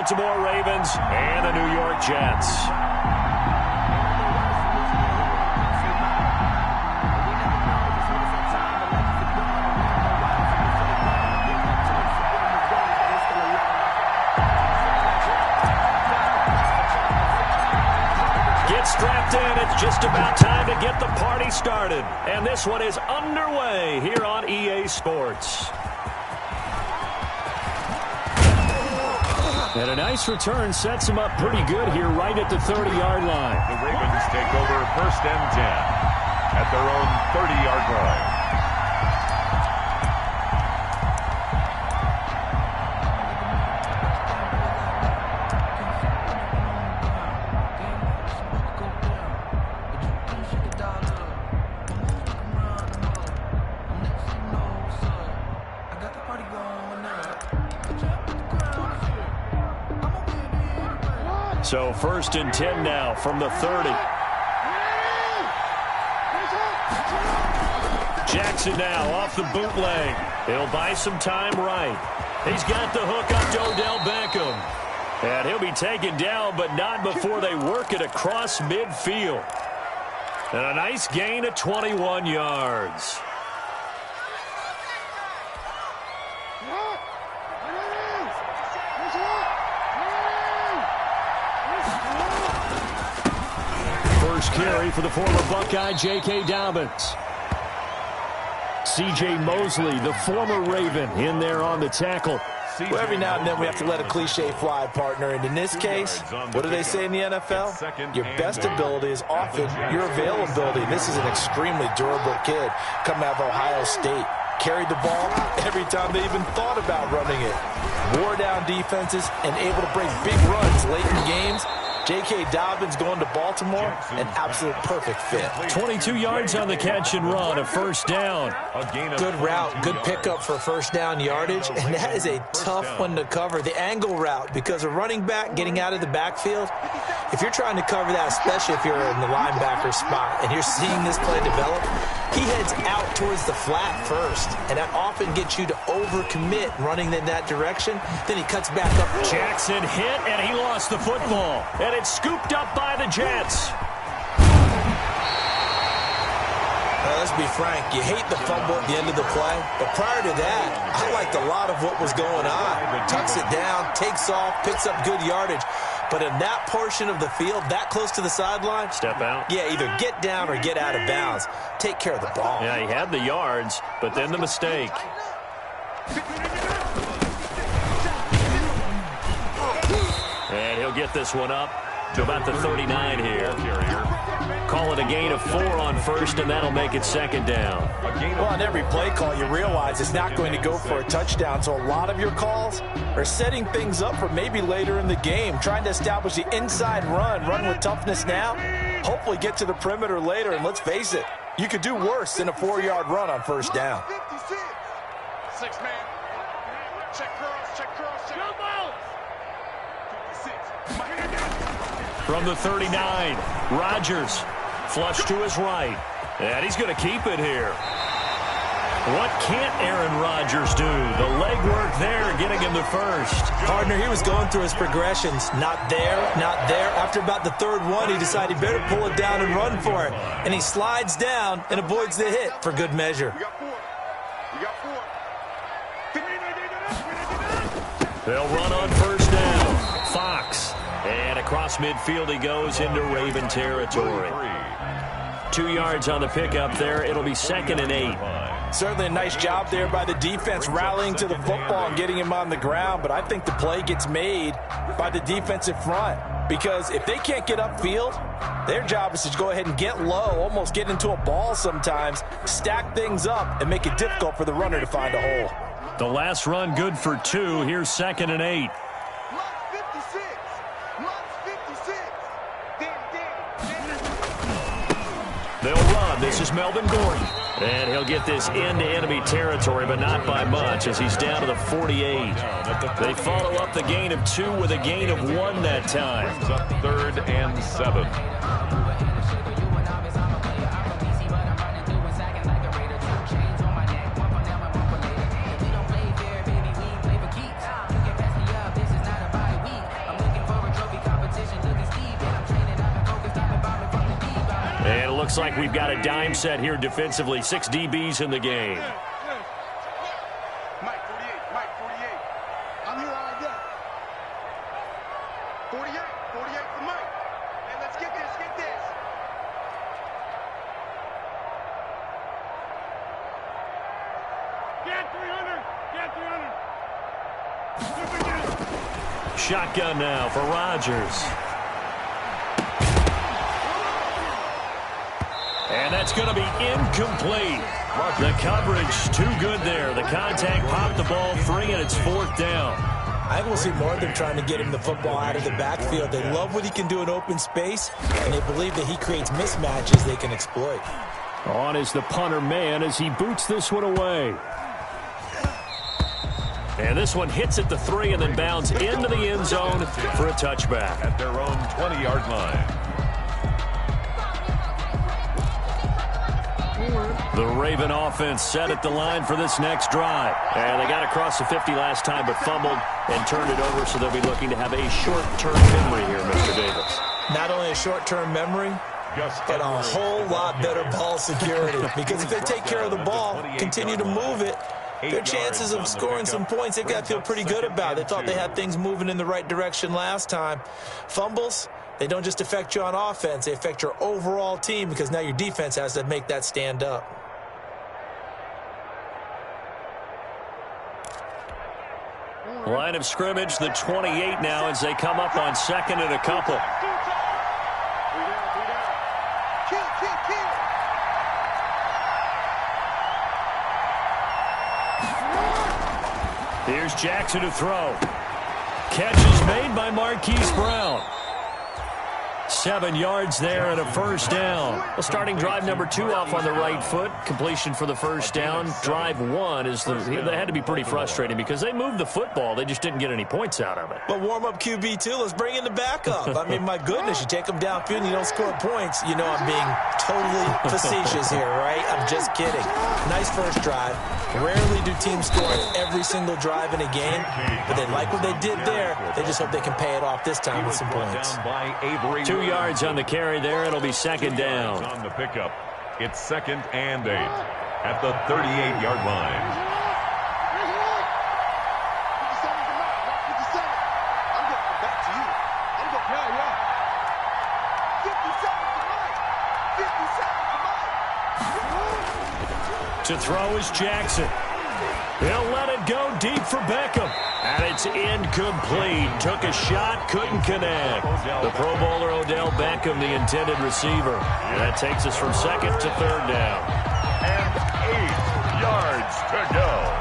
Baltimore Ravens and the New York Jets. Strapped in, it's just about time to get the party started. And this one is underway here on EA Sports. And a nice return sets him up pretty good here right at the 30-yard line. The Ravens take over 1st and 10 at their own 30-yard line. So 1st and 10 now from the 30. Jackson now off the bootleg. He'll buy some time right. He's got the hook up to Odell Beckham. And he'll be taken down, but not before they work it across midfield. And a nice gain of 21 yards. First carry for the former Buckeye, J.K. Dobbins. C.J. Mosley, the former Raven, in there on the tackle. Well, every now and then we have to let a cliche fly, partner. And in this case, what do they say in the NFL? Your best ability is often your availability. This is an extremely durable kid coming out of Ohio State. Carried the ball every time they even thought about running it. Wore down defenses and able to break big runs late in games. J.K. Dobbins going to Baltimore, an absolute perfect fit. 22 yards on the catch and run, a 1st down. Good route, good pickup for 1st down yardage, and that is a tough one to cover. The angle route, because a running back getting out of the backfield, if you're trying to cover that, especially if you're in the linebacker spot and you're seeing this play develop, he heads out towards the flat first, and that often gets you to overcommit running in that direction. Then he cuts back up. Jackson hit, and he lost the football. And it's scooped up by the Jets. Let's be frank, you hate the fumble at the end of the play, but prior to that, I liked a lot of what was going on. Tucks it down, takes off, picks up good yardage. But in that portion of the field, that close to the sideline, step out. Yeah, either get down or get out of bounds. Take care of the ball. Yeah, he had the yards, but then the mistake. And he'll get this one up to about the 39 here. Call it a gain of 4 on 1st, and that'll make it 2nd down. Well, on every play call, you realize it's not going to go for a touchdown, so a lot of your calls are setting things up for maybe later in the game, trying to establish the inside run with toughness now, hopefully get to the perimeter later, and let's face it, you could do worse than a 4-yard run on 1st down. 6 man. Check curls, check curls, check curls. 56. From the 39, Rodgers flush to his right. And he's going to keep it here. What can't Aaron Rodgers do? The legwork there getting him the 1st. Partner, he was going through his progressions. Not there, not there. After about the 3rd one, he decided he better pull it down and run for it. And he slides down and avoids the hit for good measure. You got 4. You got 4. They'll run on 1st down. Fox. And across midfield he goes into Raven territory. 2 yards on the pickup there. It'll be 2nd and 8. Certainly a nice job there by the defense rallying to the football and getting him on the ground. But I think the play gets made by the defensive front. Because if they can't get upfield, their job is to go ahead and get low, almost get into a ball sometimes, stack things up, and make it difficult for the runner to find a hole. The last run good for 2. Here's 2nd and 8. They'll run. This is Melvin Gordon. And he'll get this into enemy territory, but not by much as he's down to the 48. They follow up the gain of 2 with a gain of 1 that time. Brings up 3rd and 7. looks like we've got a dime set here defensively. 6 DBs in the game. Mike 48, Mike 48. I'm here all day. 48 for Mike. Hey, let's get this, get this. Get 300, get 300. Shotgun now for Rodgers. And that's going to be incomplete. The coverage too good there. The contact popped the ball free, and it's 4th down. I think we'll see more of them trying to get him the football out of the backfield. They love what he can do in open space, and they believe that he creates mismatches they can exploit. On is the punter man as he boots this one away. And this one hits at the 3 and then bounds into the end zone for a touchback. At their own 20-yard line. The Raven offense set at the line for this next drive. And they got across the 50 last time but fumbled and turned it over, so they'll be looking to have a short-term memory here, Mr. Davis. Not only a short-term memory, but a whole lot better ball security. Because if they take care of the ball, continue to move it, their chances of scoring some points, they've got to feel pretty good about. They thought they had things moving in the right direction last time. Fumbles, they don't just affect you on offense, they affect your overall team because now your defense has to make that stand up. Line of scrimmage, the 28 now as they come up on 2nd and a couple. Here's Jackson to throw. Catch is made by Marquise Brown. 7 yards there and a 1st down. Well, starting drive number 2 off on the right foot. Completion for the 1st down. Drive 1 is they had to be pretty frustrating because they moved the football. They just didn't get any points out of it. But warm-up QB, too. Let's bring in the backup. I mean, my goodness, you take them downfield and you don't score points. You know I'm being totally facetious here, right? I'm just kidding. Nice first drive. Rarely do teams score on every single drive in a game, but they like what they did there. They just hope they can pay it off this time with some points. 2 yards on the carry there. It'll be 2nd down. On the pickup, it's 2nd and 8 at the 38-yard line. To throw is Jackson. He'll let it go deep for Beckham. And it's incomplete. Took a shot, couldn't connect. The Pro Bowler Odell Beckham, the intended receiver. And that takes us from 2nd to 3rd down. And 8 yards to go.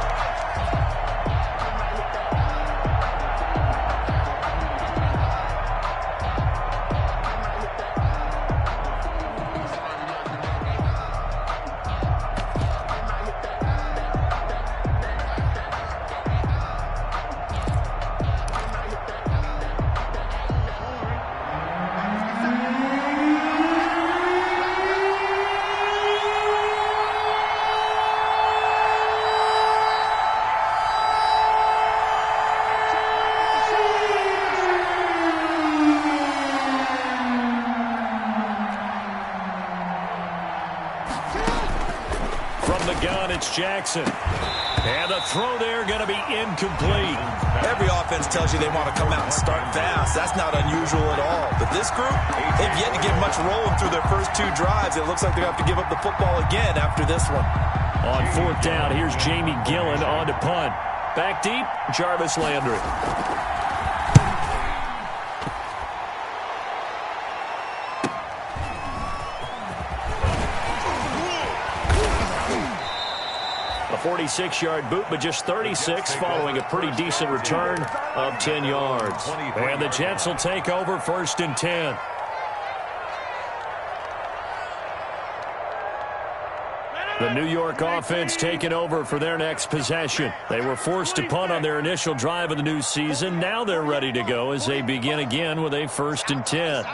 It's Jackson. And the throw there going to be incomplete. Every offense tells you they want to come out and start fast. That's not unusual at all. But this group, they've yet to get much rolling through their first 2 drives. It looks like they have to give up the football again after this one. On 4th down, here's Jamie Gillen on to punt. Back deep, Jarvis Landry. A 46-yard boot, but just 36 following a pretty decent return of 10 yards. And the Jets will take over 1st and 10. The New York offense taking over for their next possession. They were forced to punt on their initial drive of the new season. Now they're ready to go as they begin again with a 1st and 10.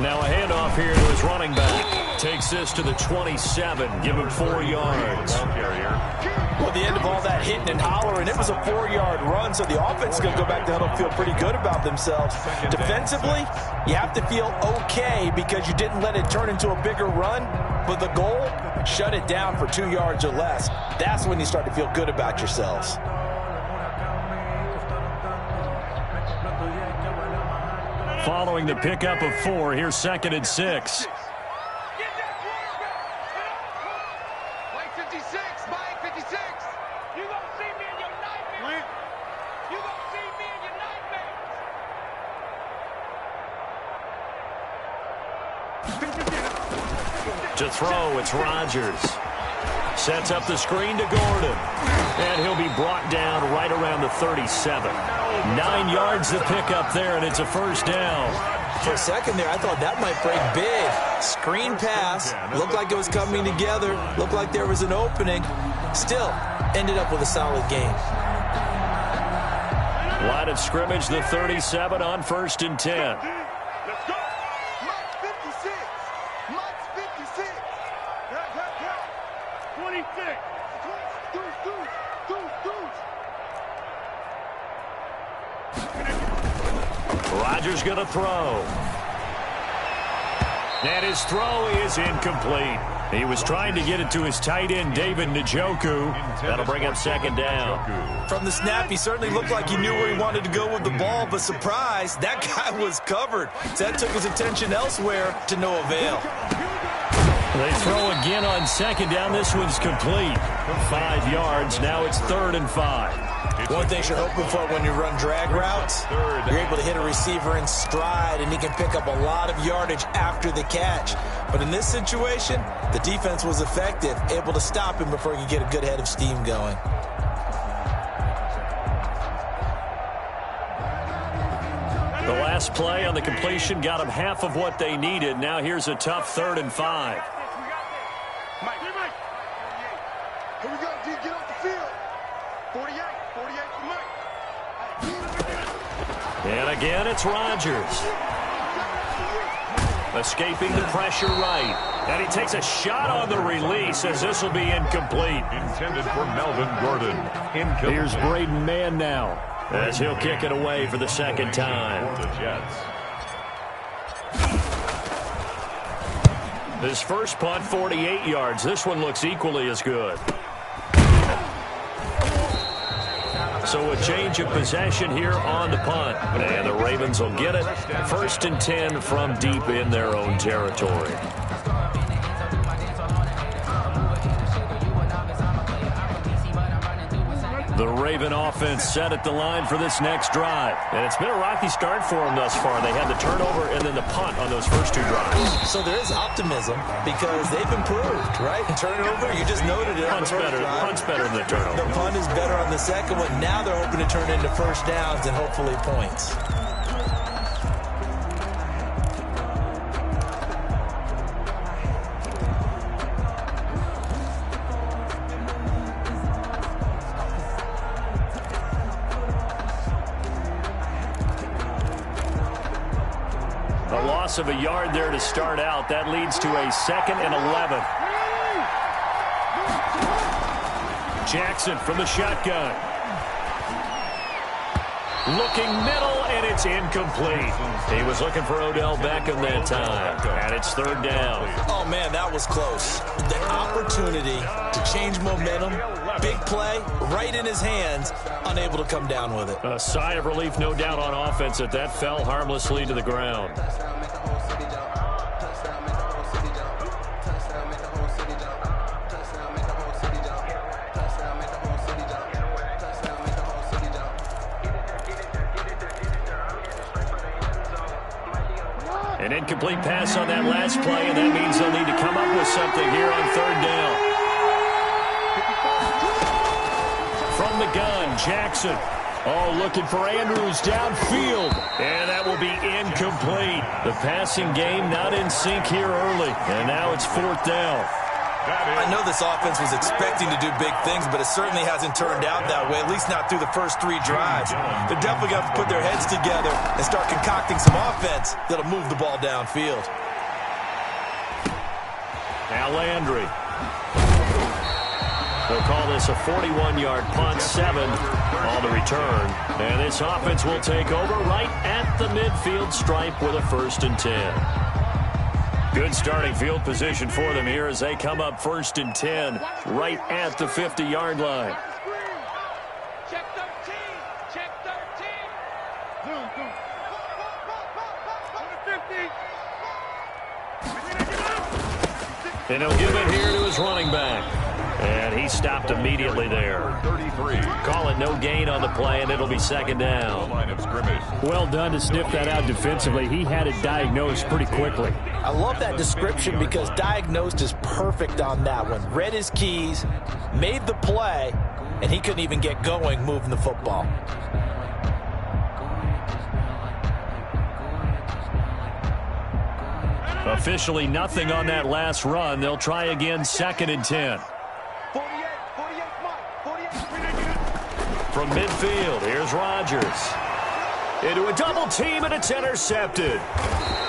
Now a handoff here to his running back. takes this to the 27. Give him 4 yards. Well, the end of all that hitting and hollering, it was a 4-yard run, so the offense is going to go back to huddle and feel pretty good about themselves. Defensively, you have to feel okay because you didn't let it turn into a bigger run, but the goal, shut it down for 2 yards or less. That's when you start to feel good about yourselves. Following the pickup of 4, here's 2nd and 6. To throw, it's Rodgers. Sets up the screen to Gordon. And he'll be brought down right around the 37. 9 yards to pick up there, and it's a first down. For a second there, I thought that might break big. Screen pass. Looked like it was coming together. Looked like there was an opening. Still, ended up with a solid game. Line of scrimmage, the 37 on 1st and 10. Rodgers going to throw. And his throw is incomplete. He was trying to get it to his tight end, David Njoku. That'll bring up 2nd down. From the snap, he certainly looked like he knew where he wanted to go with the ball, but surprise, that guy was covered. So that took his attention elsewhere to no avail. They throw again on 2nd down. This one's complete. 5 yards. Now it's 3rd and 5. One thing you're hoping for when you run drag routes, you're able to hit a receiver in stride, and he can pick up a lot of yardage after the catch. But in this situation, the defense was effective, able to stop him before he could get a good head of steam going. The last play on the completion got them half of what they needed. Now here's a tough 3rd and 5. Here we go, D, get off the field. 48 for Mike. And again, it's Rodgers. Escaping the pressure right. And he takes a shot on the release as this will be incomplete. Intended for Melvin Gordon. Incomplete. Here's Braden Mann now as he'll kick it away for the 2nd time. For the Jets. His first punt, 48 yards. This one looks equally as good. So a change of possession here on the punt. And the Ravens will get it. 1st and 10 from deep in their own territory. The Raven offense set at the line for this next drive. And it's been a rocky start for them thus far. They had the turnover and then the punt on those first 2 drives. So there is optimism because they've improved, right? Turnover, you just noted it. Punt's better than the turnover. The punt is better on the second one. Now they're hoping to turn into first downs and hopefully points. Of a yard there to start out. That leads to a 2nd and 11. Jackson from the shotgun. Looking middle, and it's incomplete. He was looking for Odell Beckham that time, and it's 3rd down. Oh, man, that was close. The opportunity to change momentum, big play, right in his hands, unable to come down with it. A sigh of relief, no doubt, on offense that fell harmlessly to the ground. An incomplete pass on that last play, and that means they'll need to come up with something here on 3rd down. From the gun, Jackson. Oh, looking for Andrews downfield. And that will be incomplete. The passing game not in sync here early. And now it's 4th down. I know this offense was expecting to do big things, but it certainly hasn't turned out that way, at least not through the first 3 drives. They're definitely going to have to put their heads together and start concocting some offense that'll move the ball downfield. Now Landry. They'll call this a 41-yard punt, 7 on the return. And this offense will take over right at the midfield stripe with a 1st and 10. Good starting field position for them here as they come up 1st and 10 right at the 50-yard line. Check 13. Check 13. And he'll give it here to his running back. And he stopped immediately there. 33. Call it no gain on the play, and it'll be 2nd down. Line of scrimmage. Well done to sniff that out defensively. He had it diagnosed pretty quickly. I love that description because diagnosed is perfect on that one. Read his keys, made the play, and he couldn't even get going moving the football. Officially nothing on that last run. They'll try again 2nd and 10. 48, From midfield, here's Rodgers. Into a double team, and it's intercepted.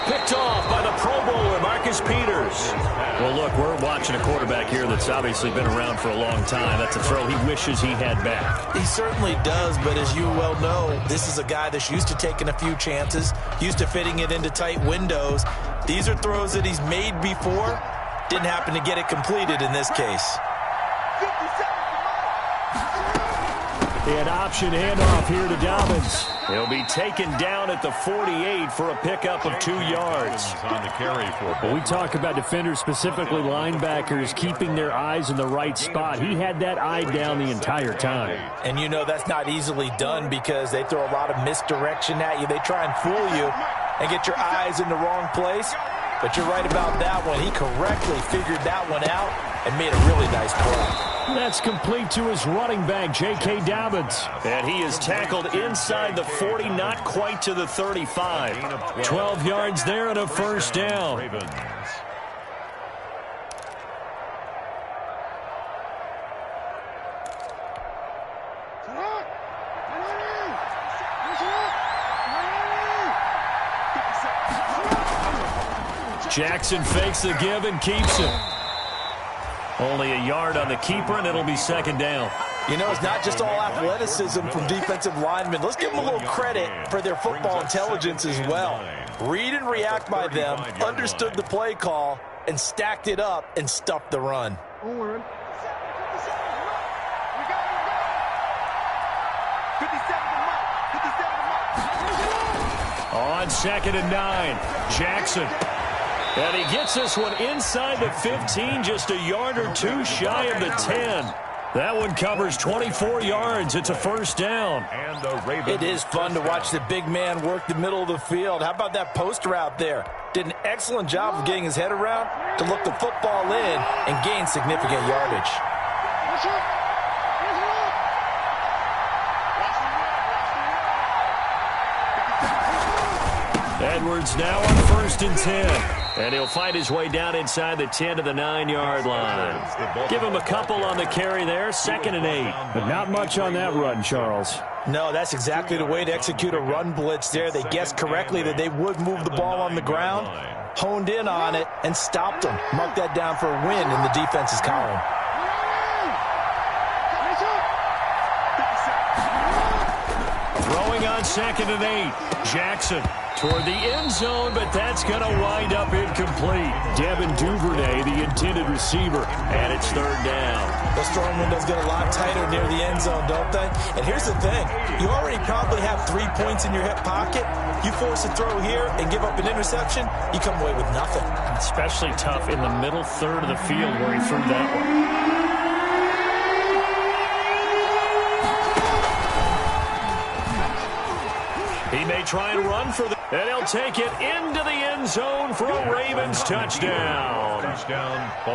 Picked off by the Pro Bowler, Marcus Peters. Well, look, we're watching a quarterback here that's obviously been around for a long time. That's a throw he wishes he had back. He certainly does, but as you well know, this is a guy that's used to taking a few chances, used to fitting it into tight windows. These are throws that he's made before. Didn't happen to get it completed in this case. An option handoff here to Dobbins. He'll be taken down at the 48 for a pickup of 2 yards. On the carry for When we talk about defenders, specifically linebackers, keeping their eyes in the right spot, he had that eye down the entire time. And you know that's not easily done because they throw a lot of misdirection at you. They try and fool you and get your eyes in the wrong place. But you're right about that one. He correctly figured that one out and made a really nice play. That's complete to his running back, J.K. Dobbins. And he is tackled inside the 40, not quite to the 35. 12 yards there and a 1st down. Ravens. Jackson fakes the give and keeps it. Only a yard on the keeper, and it'll be 2nd down. You know, it's not just all athleticism from defensive linemen. Let's give them a little credit for their football intelligence as well. Read and react by them, understood the play call, and stacked it up and stuffed the run. On 2nd and 9, Jackson. And he gets this one inside the 15, just a yard or 2 shy of the 10. That one covers 24 yards. It's a 1st down. And the Ravens. It is fun to watch the big man work the middle of the field. How about that post route there? Did an excellent job of getting his head around to look the football in and gain significant yardage. Edwards now on 1st and 10. And he'll find his way down inside the 10 to the 9-yard line. Give him a couple on the carry there, 2nd and 8. But not much on that run, Charles. No, that's exactly the way to execute a run blitz there. They guessed correctly that they would move the ball on the ground, honed in on it, and stopped them. Mark that down for a win in the defense's column. Throwing on 2nd and 8. Jackson toward the end zone, but that's going to wind up incomplete. Devin Duvernay, the intended receiver. And it's 3rd down. Those throwing windows get a lot tighter near the end zone, don't they? And here's the thing. You already probably have 3 points in your hip pocket. You force a throw here and give up an interception, you come away with nothing. Especially tough in the middle third of the field where he threw that one. He may try and run for the... And he'll take it into the end zone for a Ravens touchdown.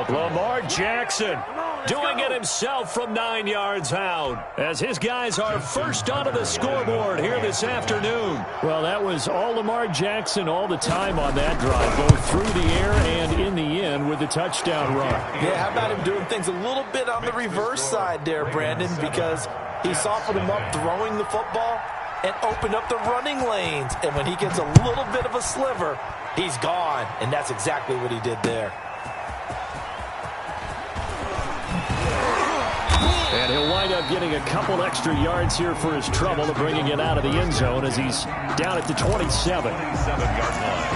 Lamar Jackson doing it himself from 9 yards out as his guys are first onto the scoreboard here this afternoon. Well, that was all Lamar Jackson all the time on that drive, both through the air and in the end with the touchdown run. Yeah, how about him doing things a little bit on the reverse side there, Brandon, because he softened him up throwing the football and opened up the running lanes. And when he gets a little bit of a sliver, he's gone. And that's exactly what he did there. He'll wind up getting a couple extra yards here for his trouble to bringing it out of the end zone as he's down at the 27. 27-yard line.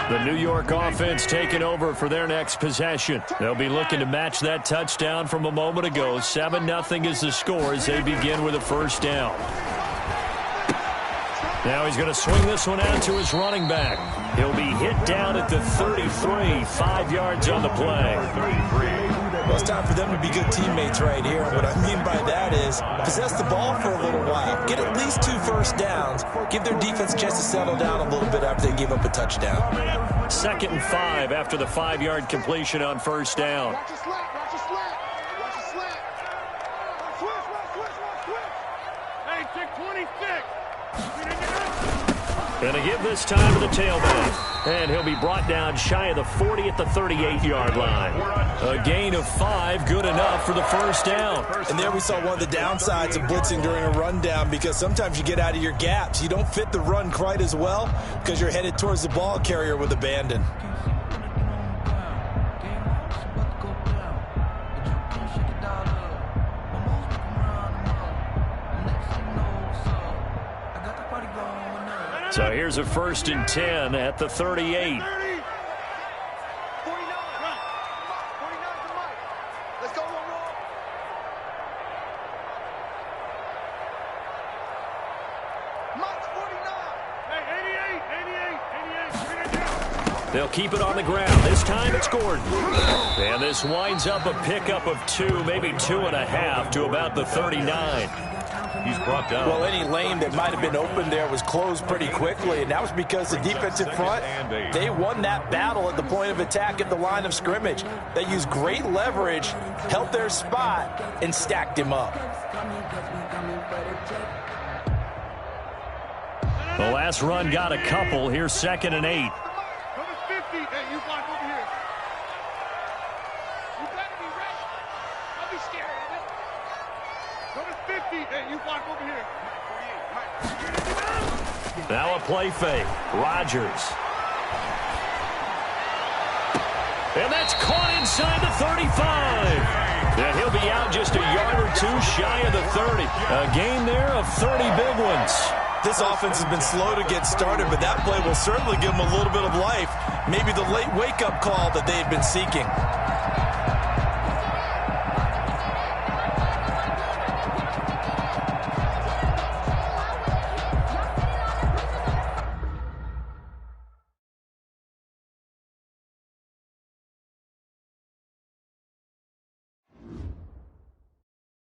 The New York offense taking over for their next possession. They'll be looking to match that touchdown from a moment ago. 7-0 is the score as they begin with a first down. Now he's going to swing this one out to his running back. He'll be hit down at the 33, 5 yards on the play. Well, it's time for them to be good teammates right here. What I mean by that is possess the ball for a little while. Get at least 2 first downs. Give their defense a chance to settle down a little bit after they give up a touchdown. 2nd and 5 after the 5-yard completion on first down. Watch your slap, watch your slap. Watch your slap. Switch. Hey, check 26. Going to give this time to the tailback. And he'll be brought down shy of the 40 at the 38-yard line. A gain of 5, good enough for the first down. And there we saw one of the downsides of blitzing during a rundown, because sometimes you get out of your gaps. You don't fit the run quite as well because you're headed towards the ball carrier with abandon. So here's a 1st and 10 at the 38. 49. Run. 49 to Mike. Let's go, roll. Mike's 49. Hey, 88. They'll keep it on the ground. This time it's Gordon. And this winds up a pickup of 2, maybe 2.5 to about the 39. He's brought down. Well, any lane that might have been open there was closed pretty quickly, and that was because the defensive front, they won that battle at the point of attack at the line of scrimmage. They used great leverage, held their spot, and stacked him up. The last run got a couple. Here's 2nd and 8. Go to 50. Hey, you block over here. You better be ready. Don't be scared of it. Go to 50. Hey, you block over here. Now a play fake. Rodgers. And that's caught inside the 35. And he'll be out just a yard or 2 shy of the 30. A gain there of 30 big ones. This offense has been slow to get started, but that play will certainly give them a little bit of life. Maybe the late wake-up call that they had been seeking.